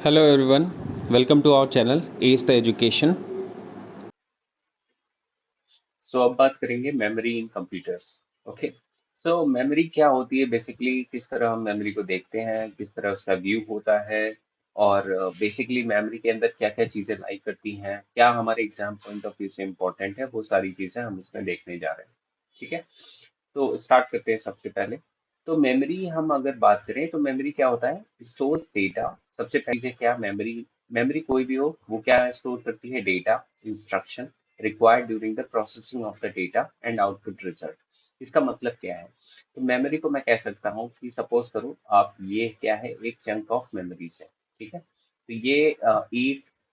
Hello everyone, welcome to our channel Ace the Education. अब बात करेंगे memory in computers. Okay. Memory क्या होती है बेसिकली, किस तरह हम मेमोरी को देखते हैं, किस तरह उसका व्यू होता है, और बेसिकली मेमोरी के अंदर क्या क्या चीजें लाई करती हैं, क्या हमारे एग्जाम पॉइंट ऑफ व्यू से इम्पोर्टेंट है, वो सारी चीजें हम इसमें देखने जा रहे हैं। ठीक है। तो स्टार्ट करते हैं सबसे पहले। तो मेमोरी हम अगर बात करें तो मेमोरी क्या होता है, स्टोर्स डेटा। सबसे पहले चीज़ है क्या, मेमोरी। मेमोरी कोई भी हो वो क्या स्टोर करती है, data, instruction required during the processing of the data and output result. इसका मतलब क्या है, तो मेमोरी को मैं कह सकता हूँ कि सपोज करो आप, ये क्या है, एक चंक ऑफ मेमोरीज है। ठीक है। तो ये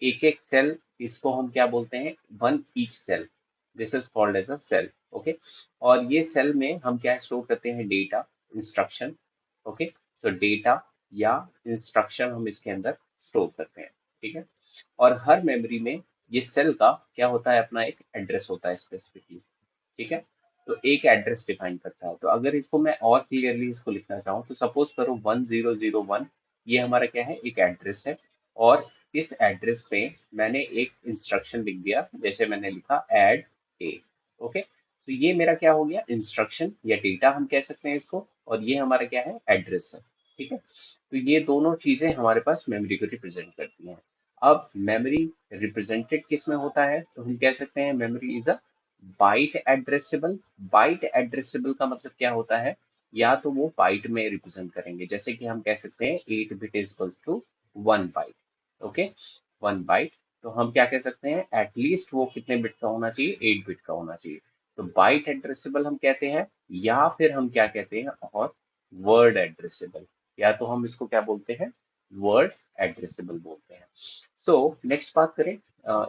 एक एक सेल, इसको हम क्या बोलते हैं, one each cell, this is called as a cell. Okay. और ये सेल में हम क्या स्टोर करते हैं, डेटा, इंस्ट्रक्शन। ओके। डेटा या इंस्ट्रक्शन हम इसके अंदर स्टोर करते हैं। ठीक है। और हर मेमोरी में ये सेल का क्या होता है, अपना एक एड्रेस होता है स्पेसिफिकली। ठीक है। तो एक एड्रेस डिफाइन करता है। तो अगर इसको मैं और क्लियरली इसको लिखना चाहूँ तो सपोज करो 1001, ये हमारा क्या है, एक एड्रेस है। और इस एड्रेस पे मैंने एक इंस्ट्रक्शन लिख दिया, जैसे मैंने लिखा ऐड ए। ओके। तो ये मेरा क्या हो गया, इंस्ट्रक्शन या डेटा हम कह सकते हैं इसको, और ये हमारा क्या है, एड्रेस है। ठीक है। तो ये दोनों चीजें हमारे पास मेमोरी को रिप्रेजेंट करती हैं। अब मेमोरी रिप्रेजेंटेड किस में होता है, तो हम कह सकते हैं memory is a byte addressable. Byte addressable का मतलब क्या होता है, या तो वो बाइट में रिप्रेजेंट करेंगे, जैसे कि हम कह सकते हैं 8 bit is equals to 1 byte. Okay. 1 byte. तो हम क्या कह सकते हैं, एटलीस्ट वो कितने बिट का होना चाहिए, 8 बिट का होना चाहिए। तो बाइट एड्रेसेबल हम कहते हैं, या फिर हम क्या कहते हैं, और वर्ड एड्रेसेबल, या तो हम इसको क्या बोलते हैं, वर्ड एड्रेसेबल बोलते हैं। नेक्स्ट बात करें,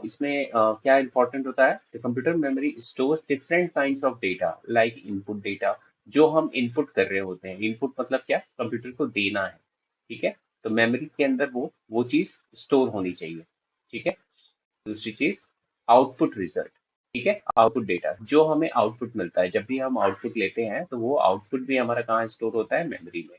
इसमें क्या इंपॉर्टेंट होता है, तो computer memory stores different kinds of data like input data. जो हम इनपुट कर रहे होते हैं, इनपुट मतलब क्या, कंप्यूटर को देना है। ठीक है। तो मेमोरी के अंदर वो चीज स्टोर होनी चाहिए। ठीक है। दूसरी चीज, आउटपुट रिजल्ट। ठीक है। आउटपुट डेटा, जो हमें आउटपुट मिलता है, जब भी हम आउटपुट लेते हैं तो वो आउटपुट भी हमारा कहाँ स्टोर होता है, मेमोरी में।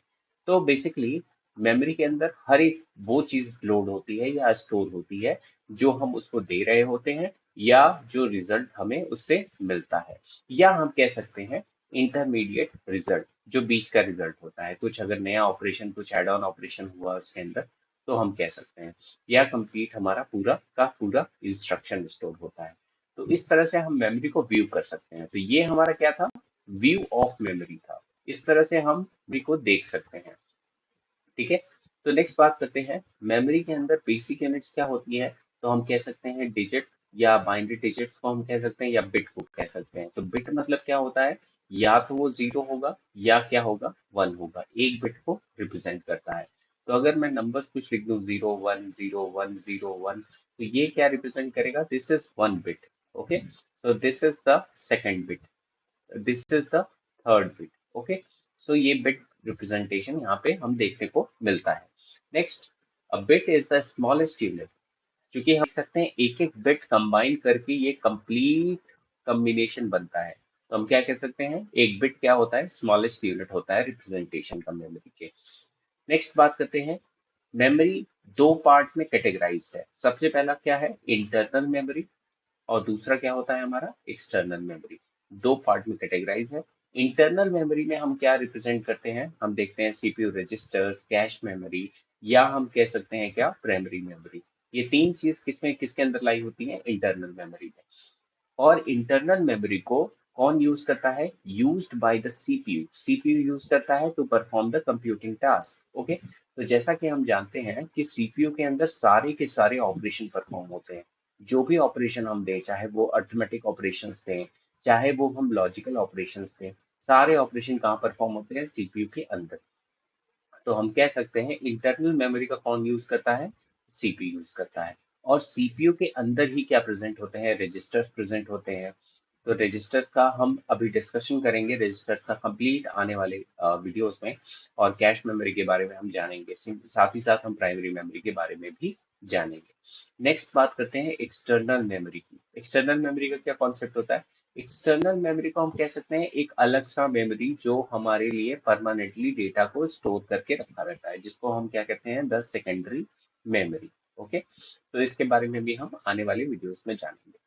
तो बेसिकली मेमोरी के अंदर हर एक वो चीज लोड होती है या स्टोर होती है जो हम उसको दे रहे होते हैं, या जो रिजल्ट हमें उससे मिलता है, या हम कह सकते हैं इंटरमीडिएट रिजल्ट, जो बीच का रिजल्ट होता है। कुछ अगर नया ऑपरेशन, कुछ एड ऑन ऑपरेशन हुआ उसके अंदर, तो हम कह सकते हैं, या कंप्लीट हमारा पूरा का पूरा इंस्ट्रक्शन स्टोर होता है। तो इस तरह से हम मेमोरी को व्यू कर सकते हैं। तो ये हमारा क्या था, व्यू ऑफ मेमोरी था। इस तरह से हम मेमोरी को देख सकते हैं। ठीक है। तो नेक्स्ट बात करते हैं, मेमोरी के अंदर बेसिक यूनिट्स क्या होती है। तो हम कह सकते हैं डिजिट, या बाइनरी डिजिट्स को हम कह सकते हैं, या बिट को कह सकते हैं। तो बिट मतलब क्या होता है, या तो वो जीरो होगा, या क्या होगा, वन होगा, एक बिट को रिप्रेजेंट करता है। तो अगर मैं नंबर्स कुछ लिख दूं, 0 1 0 1 0 1, तो ये क्या रिप्रेजेंट करेगा, this is 1 bit. Okay. This is the second bit, this is the third bit. Okay. ये बिट रिप्रेजेंटेशन यहाँ पे हम देखने को मिलता है। Next, a bit is the smallest unit. क्योंकि हम देख सकते हैं एक एक बिट कंबाइन करके ये कंप्लीट कॉम्बिनेशन बनता है। तो हम क्या कह सकते हैं, एक बिट क्या होता है, स्मॉलेस्ट यूनिट होता है रिप्रेजेंटेशन का मेमोरी के। नेक्स्ट बात करते हैं, मेमोरी दो पार्ट में कैटेगराइज्ड है। सबसे पहला क्या है, इंटरनल मेमोरी, और दूसरा क्या होता है हमारा, एक्सटर्नल मेमोरी। दो पार्ट में कैटेगराइज है। इंटरनल मेमोरी में हम क्या रिप्रेजेंट करते हैं, हम देखते हैं सीपीयू रजिस्टर्स, कैश मेमोरी, या हम कह सकते हैं क्या, प्राइमरी मेमोरी। ये तीन चीज किसमें, किसके अंदर लाई होती है, इंटरनल मेमोरी में। और इंटरनल मेमोरी को कौन यूज करता है, used by the CPU. CPU use करता है to perform the computing task. Okay. तो जैसा कि हम जानते हैं कि सीपीयू के अंदर सारे के सारे ऑपरेशन परफॉर्म होते हैं। जो भी ऑपरेशन हम दें, चाहे वो अर्थमेटिक ऑपरेशंस दें, चाहे वो हम लॉजिकल ऑपरेशंस दें, सारे ऑपरेशन कहाँ परफॉर्म होते हैं, सीपीयू के अंदर। तो हम कह सकते हैं इंटरनल मेमोरी का कौन यूज करता है, सीपीयू यूज करता है। और सीपीयू के अंदर ही क्या प्रेजेंट होते हैं, रजिस्टर्स प्रेजेंट होते हैं। तो रजिस्टर्स का हम अभी डिस्कशन करेंगे, रजिस्टर्स का कंप्लीट आने वाले वीडियोस में। और कैश मेमोरी के बारे में हम जानेंगे, साथ ही साथ हम प्राइमरी मेमोरी के बारे में भी जानेंगे। नेक्स्ट बात करते हैं एक्सटर्नल मेमोरी की। एक्सटर्नल मेमोरी का क्या कॉन्सेप्ट होता है, एक्सटर्नल मेमोरी को हम कह सकते हैं एक अलग सा मेमोरी जो हमारे लिए परमानेंटली डेटा को स्टोर करके रखा रहता है, जिसको हम क्या कहते हैं, द सेकेंडरी मेमोरी। ओके, तो इसके बारे में भी हम आने वाले वीडियोस में जानेंगे।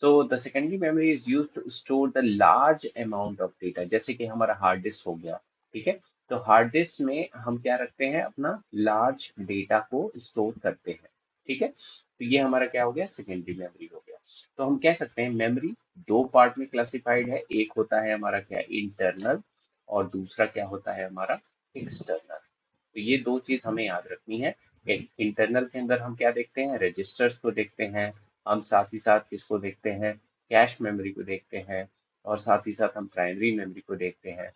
So the secondary memory is used to store the large amount of data, जैसे कि हमारा हार्ड डिस्क हो गया। ठीक है, तो हार्ड डिस्क में हम क्या रखते हैं, अपना लार्ज डेटा को स्टोर करते हैं। ठीक है, तो ये हमारा क्या हो गया, सेकेंडरी मेमोरी हो गया। तो हम कह सकते हैं मेमोरी दो पार्ट में क्लासिफाइड है, एक होता है हमारा क्या, इंटरनल, और दूसरा क्या होता है हमारा, एक्सटर्नल। तो ये दो चीज हमें याद रखनी है। इंटरनल के अंदर हम क्या देखते हैं, रजिस्टर्स को देखते हैं, हम साथ ही साथ किसको देखते हैं, कैश मेमोरी को देखते हैं, और साथ ही साथ हम प्राइमरी मेमोरी को देखते हैं।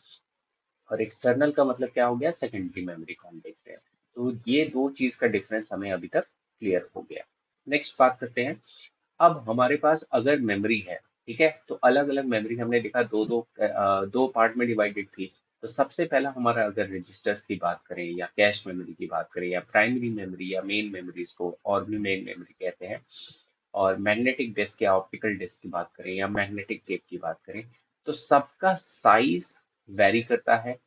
और एक्सटर्नल का मतलब क्या हो गया, सेकेंडरी मेमोरी को हम देखते हैं। तो ये दो चीज का डिफरेंस हमें अभी तक क्लियर हो गया। नेक्स्ट बात करते हैं, अब हमारे पास अगर मेमोरी है, ठीक है, तो अलग अलग मेमोरी हमने देखा दो पार्ट में डिवाइडेड थी। तो सबसे पहला हमारा अगर रजिस्टर्स की बात करें, या कैश मेमोरी की बात करें, या प्राइमरी मेमोरी, या मेन मेमोरीज को और भी मेन मेमोरी कहते हैं, और मैग्नेटिक डिस्क या ऑप्टिकल डिस्क की बात करें, या मैग्नेटिक टेप की बात करें, तो सबका साइज वेरी करता है।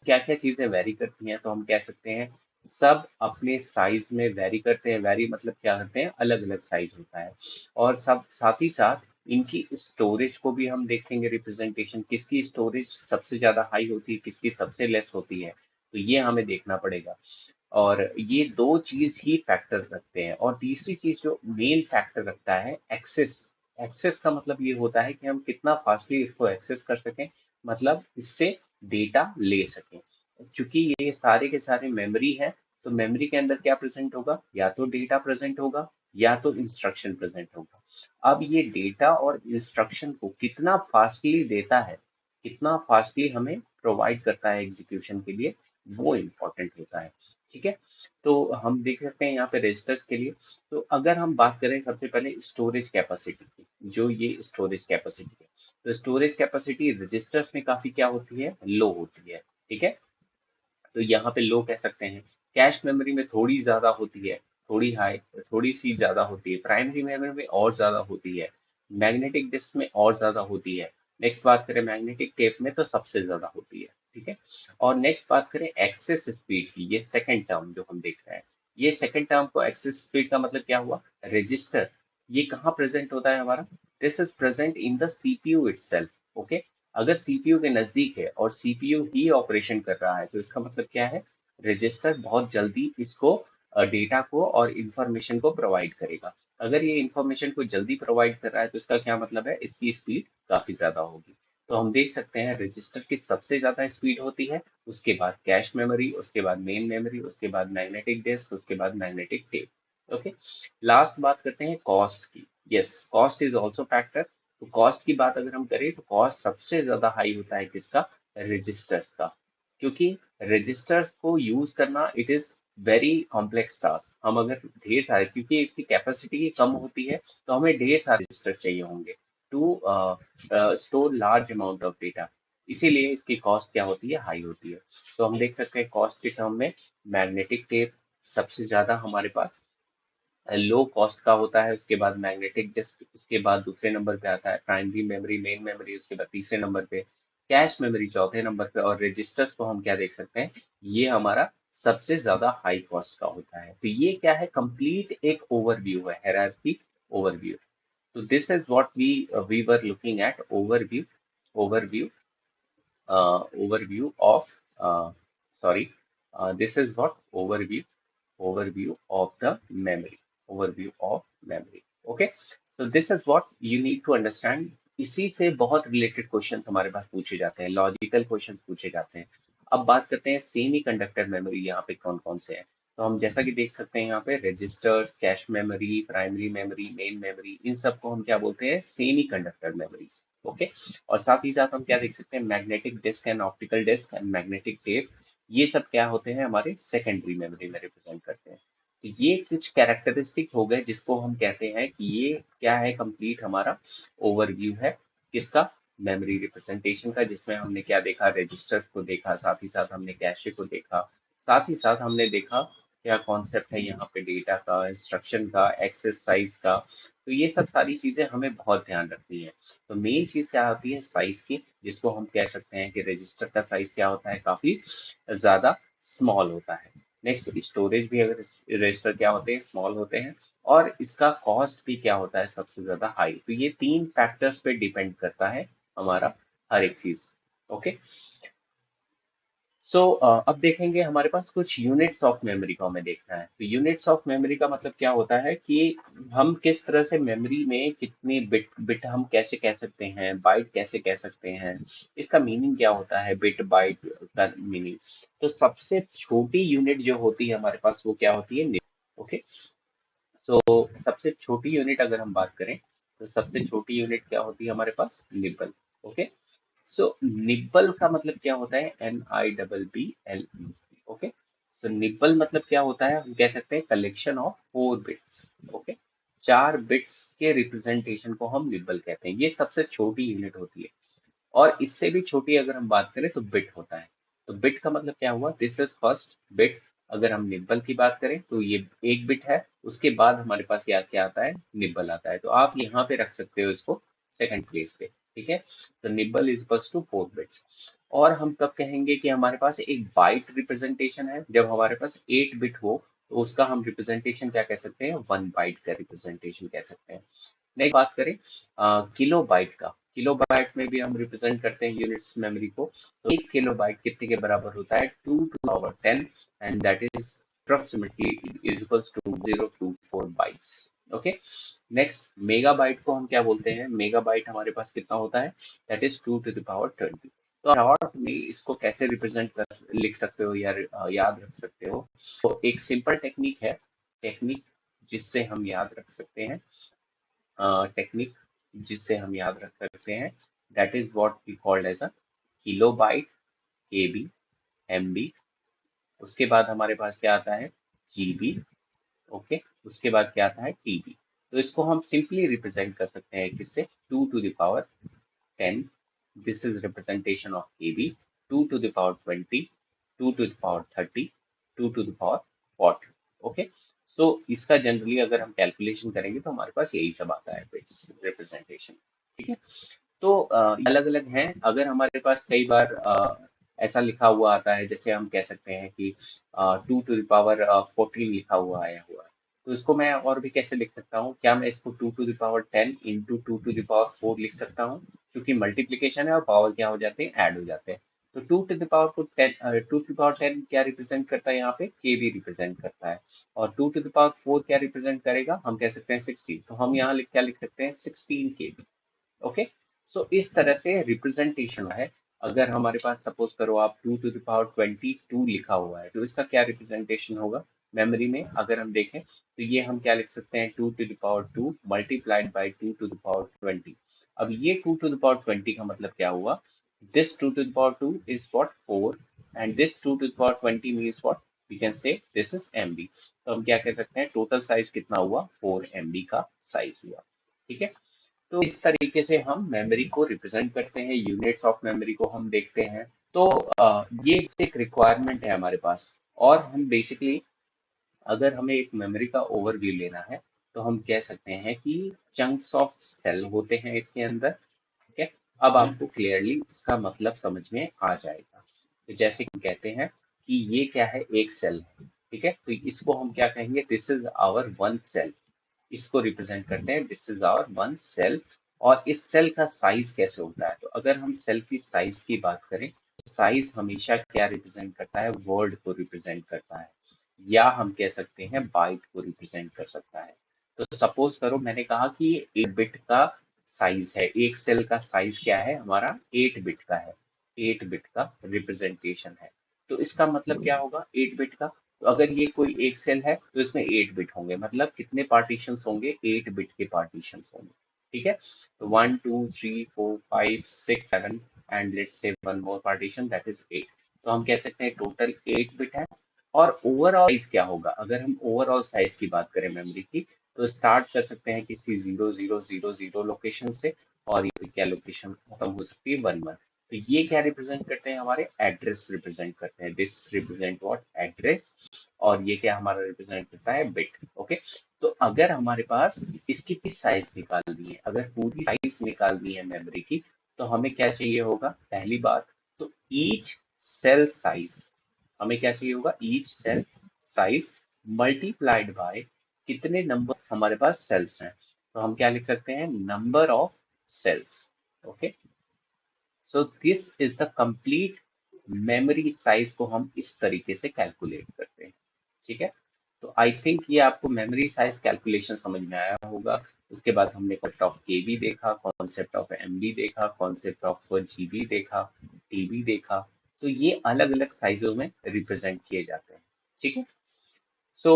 क्या क्या चीजें वेरी करती हैं, तो हम कह सकते हैं सब अपने साइज में वेरी करते हैं। वेरी मतलब क्या करते हैं, अलग अलग साइज होता है। और सब साथ ही साथ इनकी स्टोरेज को भी हम देखेंगे, रिप्रेजेंटेशन किसकी स्टोरेज सबसे ज्यादा हाई होती है, किसकी सबसे लेस होती है, तो ये हमें देखना पड़ेगा। और ये दो चीज ही फैक्टर रखते हैं। और तीसरी चीज जो मेन फैक्टर रखता है, एक्सेस। एक्सेस का मतलब ये होता है कि हम कितना फास्टली इसको एक्सेस कर सकें, मतलब इससे डेटा ले सकें। क्योंकि ये सारे के सारे मेमोरी है, तो मेमोरी के अंदर क्या प्रेजेंट होगा, या तो डेटा प्रेजेंट होगा, या तो इंस्ट्रक्शन प्रेजेंट होगा। अब ये डेटा और इंस्ट्रक्शन को कितना फास्टली देता है, कितना फास्टली हमें प्रोवाइड करता है एग्जीक्यूशन के लिए, वो इम्पोर्टेंट होता है। ठीक है, तो हम देख सकते हैं यहाँ पे रजिस्टर्स के लिए। तो अगर हम बात करें सबसे पहले स्टोरेज कैपेसिटी की, जो ये स्टोरेज कैपेसिटी है, तो स्टोरेज कैपेसिटी रजिस्टर्स में काफी क्या होती है, लो होती है। ठीक है, तो यहाँ पे लो कह सकते हैं। कैश मेमोरी में थोड़ी ज्यादा होती है, थोड़ी हाई, थोड़ी सी ज्यादा होती है। प्राइमरी मेमोरी में और ज्यादा होती है। मैग्नेटिक डिस्क में और ज्यादा होती है। नेक्स्ट बात करें मैग्नेटिक टेप में, तो सबसे ज्यादा होती है। ठीक है, और नेक्स्ट बात करें एक्सेस स्पीड की, ये सेकंड टर्म जो हम देख रहे हैं, ये सेकंड टर्म को एक्सेस स्पीड का मतलब क्या हुआ, रजिस्टर ये कहाँ प्रेजेंट होता है हमारा, this is present in the CPU itself. Okay, अगर सीपीयू के नजदीक है और सीपीयू ही ऑपरेशन कर रहा है, तो इसका मतलब क्या है, रजिस्टर बहुत जल्दी इसको डेटा को और इंफॉर्मेशन को प्रोवाइड करेगा। अगर ये इंफॉर्मेशन को जल्दी प्रोवाइड कर रहा है, तो इसका क्या मतलब है, इसकी स्पीड काफी ज्यादा होगी। तो हम देख सकते हैं रजिस्टर की सबसे ज्यादा स्पीड होती है, उसके बाद कैश मेमोरी, उसके बाद मेन मेमोरी, उसके बाद मैग्नेटिक डिस्क, उसके बाद मैग्नेटिक टेप। ओके, लास्ट बात करते हैं कॉस्ट की। Yes, cost is also factor. तो कॉस्ट की बात अगर हम करें, तो कॉस्ट सबसे ज्यादा हाई होता है किसका, रजिस्टर्स का। क्योंकि रजिस्टर्स को यूज करना it is very complex task. हम अगर ढेर सारे, क्योंकि इसकी कैपेसिटी कम होती है, तो हमें ढेर सारे रजिस्टर चाहिए होंगे to store large amount of data. इसीलिए इसकी कॉस्ट क्या होती है, हाई होती है। तो हम देख सकते हैं कॉस्ट के टर्म में मैग्नेटिक टेप सबसे ज्यादा हमारे पास लो कॉस्ट का होता है। उसके बाद मैग्नेटिक डिस्क, उसके बाद दूसरे नंबर पे आता है प्राइमरी मेमोरी, मेन मेमोरी, उसके बाद तीसरे नंबर पे कैश मेमोरी, चौथे नंबर पे, और रजिस्टर्स को हम क्या देख सकते हैं, ये हमारा सबसे ज्यादा हाई कॉस्ट का होता है। तो ये क्या है, कंप्लीट एक ओवरव्यू है, हायरार्की ओवरव्यू। तो this is what we were looking at, overview, overview, overview of sorry this is what overview of the memory, overview of memory. Okay, so this is what you need to understand. इसी से बहुत related questions हमारे पास पूछे जाते हैं, logical questions पूछे जाते हैं। अब बात करते हैं सेमी कंडक्टर मेमोरी यहाँ पे कौन कौन से हैं। तो हम जैसा कि देख सकते हैं यहाँ पे registers, cache memory, primary memory, main memory, इन सबको हम क्या बोलते हैं, सेमी कंडक्टर मेमोरीज। ओके, और साथ ही साथ हम क्या देख सकते हैं, magnetic disk and optical disk and magnetic tape, ये सब क्या होते हैं, हमारे सेकेंडरी मेमोरी में रिप्रेजेंट करते हैं। तो ये कुछ कैरेक्टरिस्टिक हो गए जिसको हम कहते हैं कि ये क्या है, कंप्लीट हमारा ओवरव्यू है किसका, मेमोरी रिप्रेजेंटेशन का, जिसमें हमने क्या देखा, रजिस्टर्स को देखा, साथ ही साथ हमने कैशे को देखा, साथ ही साथ हमने देखा क्या कॉन्सेप्ट है यहाँ पे, डेटा का, इंस्ट्रक्शन का, एक्सेस साइज का। तो ये सब सारी चीजें हमें बहुत ध्यान रखनी है। तो मेन चीज क्या होती है, साइज की, जिसको हम कह सकते हैं कि रजिस्टर का साइज क्या होता है, काफी ज्यादा स्मॉल होता है। नेक्स्ट स्टोरेज भी अगर रजिस्टर क्या होते हैं, स्मॉल होते हैं, और इसका कॉस्ट भी क्या होता है, सबसे ज्यादा हाई। तो ये तीन फैक्टर्स पे डिपेंड करता है हमारा हर एक चीज। ओके, सो अब देखेंगे हमारे पास कुछ यूनिट्स ऑफ मेमोरी को हमें देखना है। तो यूनिट्स ऑफ मेमोरी का मतलब क्या होता है कि हम किस तरह से मेमोरी में कितनी बिट बिट हम कैसे कह सकते हैं, बाइट कैसे कह सकते हैं, इसका मीनिंग क्या होता है, बिट बाइट का मीनिंग। तो सबसे छोटी यूनिट जो होती है हमारे पास वो क्या होती है, ओके। सो सबसे छोटी यूनिट अगर हम बात करें तो सबसे छोटी यूनिट क्या होती है हमारे पास, निबल। ओके, सो निब्बल का मतलब क्या होता है, NIBBLE। ओके, सो निब्बल मतलब क्या होता है, हम कह सकते हैं collection of 4 bits. Okay, 4 bits के रिप्रेजेंटेशन को हम निब्बल कहते हैं। ये सबसे छोटी यूनिट होती है। और इससे भी छोटी अगर हम बात करें तो बिट होता है। तो बिट का मतलब क्या हुआ, दिस इज फर्स्ट बिट। अगर हम निब्बल की बात करें तो ये 1 बिट है, उसके बाद हमारे पास क्या क्या आता है, निब्बल आता है। तो आप यहाँ पे रख सकते हो इसको सेकंड प्लेस पे। ठीक है, तो nibble is equals to 4 bits. और हम कब कहेंगे कि हमारे पास एक बाइट रिप्रेजेंटेशन है, जब हमारे पास 8 बिट हो तो उसका हम रिप्रेजेंटेशन क्या कह सकते हैं, 1 बाइट का रिप्रेजेंटेशन कह सकते हैं। नेक्स्ट बात करें किलो बाइट का। किलो बाइट में भी हम रिप्रेजेंट करते हैं यूनिट्स मेमोरी को। तो 1 किलो बाइट कितने के बराबर होता है, 2 to the power 10, and that is approximately is equals to 024 bytes. Okay, next mega byte को हम क्या बोलते हैं, मेगा बाइट हमारे पास कितना होता है, that is 2 to the power 20। तो शॉर्ट में इसको कैसे रिप्रेजेंट कर लिख सकते हो या याद रख सकते हो। तो एक सिंपल टेक्निक है, टेक्निक जिससे हम याद रख सकते हैं, टेक्निक जिससे हम याद रख सकते हैं, that is what we called as a kilo byte, KB, MB. उसके बाद हमारे पास क्या आता है, जीबी। ओके, उसके बाद क्या आता है, टीबी। तो इसको हम सिंपली रिप्रेजेंट कर सकते हैं किससे, 2 to the power 10, this is representation of KB, 2 to the power 20, 2 to the power 30, 2 to the power 40। Okay, सो इसका जनरली अगर हम कैलकुलेशन करेंगे तो हमारे पास यही सब आता है बिट्स रिप्रेजेंटेशन। ठीक है, तो अलग अलग हैं। अगर हमारे पास कई बार ऐसा लिखा हुआ आता है, जैसे हम कह सकते हैं कि 2 to the power 14 लिखा हुआ आया हुआ है, तो इसको मैं और भी कैसे लिख सकता हूँ, क्या मैं इसको 2 to the power 10 into 2 to the power 4 लिख सकता हूँ, क्योंकि मल्टीप्लीकेशन है और पावर क्या हो जाते हैं, ऐड हो जाते हैं। तो 2 to the power 10 2 to the power 10 क्या रिप्रेजेंट करता है, यहाँ पे के भी रिप्रेजेंट करता है। और 2 to the power 4 क्या रिप्रेजेंट करेगा, हम कह सकते हैं 16। तो हम यहाँ क्या लिख सकते हैं, 16 KB। ओके, सो इस तरह से रिप्रेजेंटेशन है। अगर हमारे पास सपोज करो आप 2 to the power 22 लिखा हुआ है, तो इसका क्या रिप्रेजेंटेशन होगा मेमोरी में, अगर हम देखें तो ये हम क्या लिख सकते हैं, 2 to the power 2 multiplied by 2 to the power 20। अब ये 2 to the power 20 का मतलब क्या हुआ, this 2 to the power 2 is what 4, and this 2 to the power 20 means what, we can say this is MB। तो हम क्या कह सकते हैं, टोटल साइज कितना हुआ, 4 MB का साइज हुआ। ठीक है, तो इस तरीके से हम मेमोरी को रिप्रेजेंट करते हैं, यूनिट्स ऑफ मेमोरी को हम देखते हैं। तो ये एक रिक्वायरमेंट है हमारे पास। और हम बेसिकली अगर हमें एक मेमोरी का ओवरव्यू लेना है तो हम कह सकते हैं कि चंक्स ऑफ सेल होते हैं इसके अंदर। ठीक है, अब आपको क्लियरली इसका मतलब समझ में आ जाएगा। तो जैसे कि कहते हैं कि ये क्या है, एक सेल है। ठीक है, तो इसको हम क्या कहेंगे, दिस इज आवर 1 सेल। इसको रिप्रेजेंट करते हैं, दिस इज आवर 1 सेल। और इस सेल का साइज कैसे होता है, तो अगर हम सेल की साइज की बात करें, साइज हमेशा क्या रिप्रेजेंट करता है, वर्ड को रिप्रेजेंट करता है, या हम कह सकते हैं बाइट को रिप्रेजेंट कर सकता है। तो सपोज करो मैंने कहा कि 8 बिट का साइज है, एक सेल का साइज क्या है हमारा, 8 बिट का है, 8 बिट का रिप्रेजेंटेशन है। तो इसका मतलब क्या होगा, 8 बिट का, तो अगर ये कोई एक सेल है तो इसमें 8 बिट होंगे, मतलब कितने पार्टीशन होंगे, 8 बिट के पार्टीशन होंगे। ठीक है, तो 1 2 3 4 5 6 7, and let's say one more partition that is 8। तो हम कह सकते हैं टोटल 8 बिट है। और ओवरऑल साइज क्या होगा, अगर हम ओवरऑल साइज की बात करें मेमोरी की, तो स्टार्ट कर सकते हैं किसी 0000 लोकेशन से, और ये क्या लोकेशन खत्म हो सकती है 11। तो ये क्या रिप्रेजेंट करते हैं, हमारे एड्रेस रिप्रेजेंट करते हैं, दिस रिप्रेजेंट व्हाट, एड्रेस। और ये क्या हमारा रिप्रेजेंट करता है, बिट। ओके, तो अगर हमारे पास इसकी भी साइज निकालनी है, अगर पूरी साइज निकालनी है मेमोरी की, तो हमें क्या चाहिए होगा, पहली बात तो ईच सेल साइज, हमें क्या चाहिए होगा, each cell size multiplied by कितने नंबर हमारे पास सेल्स हैं, तो हम क्या लिख सकते हैं, number of cells. Okay, so this is the complete memory size को हम इस तरीके से कैलकुलेट करते हैं। ठीक है, तो आई थिंक ये आपको मेमोरी साइज कैलकुलेशन समझ में आया होगा। उसके बाद हमने कॉन्सेप्ट ऑफ केबी देखा, कॉन्सेप्ट ऑफ एमबी देखा, कॉन्सेप्ट ऑफ जीबी देखा, टीबी देखा। तो ये अलग अलग साइजों में रिप्रेजेंट किए जाते हैं। ठीक है, so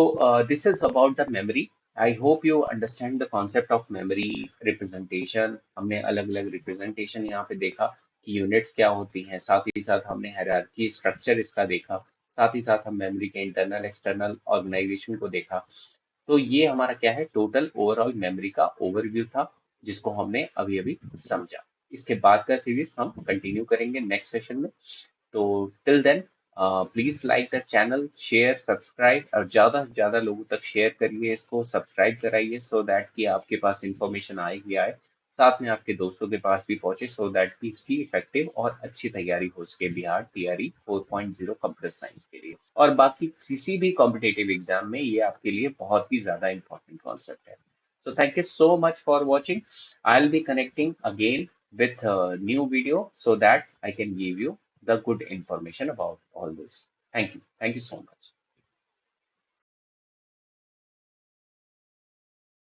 this is about the memory. I hope you understand the concept of memory representation. हमने अलग अलग रिप्रेजेंटेशन यहाँ पे देखा कि यूनिट्स क्या होती हैं, साथ ही साथ हमने हायरार्की स्ट्रक्चर इसका देखा, साथ ही साथ हम मेमोरी के इंटरनल एक्सटर्नल ऑर्गेनाइजेशन को देखा। तो ये हमारा क्या है, टोटल ओवरऑल मेमोरी का ओवरव्यू था, जिसको हमने अभी अभी समझा। इसके बाद का सीरीज हम कंटिन्यू करेंगे नेक्स्ट सेशन में। तो till then please like the channel, share, subscribe, और ज़्यादा से ज़्यादा लोगों तक शेयर करिए, इसको सब्सक्राइब कराइए, सो दैट कि आपके पास इंफॉर्मेशन आए ही आए, साथ में आपके दोस्तों के पास भी पहुंचे, सो दैट कि इसकी इफेक्टिव और अच्छी तैयारी हो सके बिहार टीआरई 4.0 कंप्यूटर साइंस के लिए, और बाकी किसी भी कॉम्पिटेटिव एग्जाम में ये आपके लिए बहुत ही ज़्यादा इंपॉर्टेंट कॉन्सेप्ट है। So thank you so much for watching. I'll be connecting again with a new video so that I can give you the good information about all this. Thank you. Thank you so much.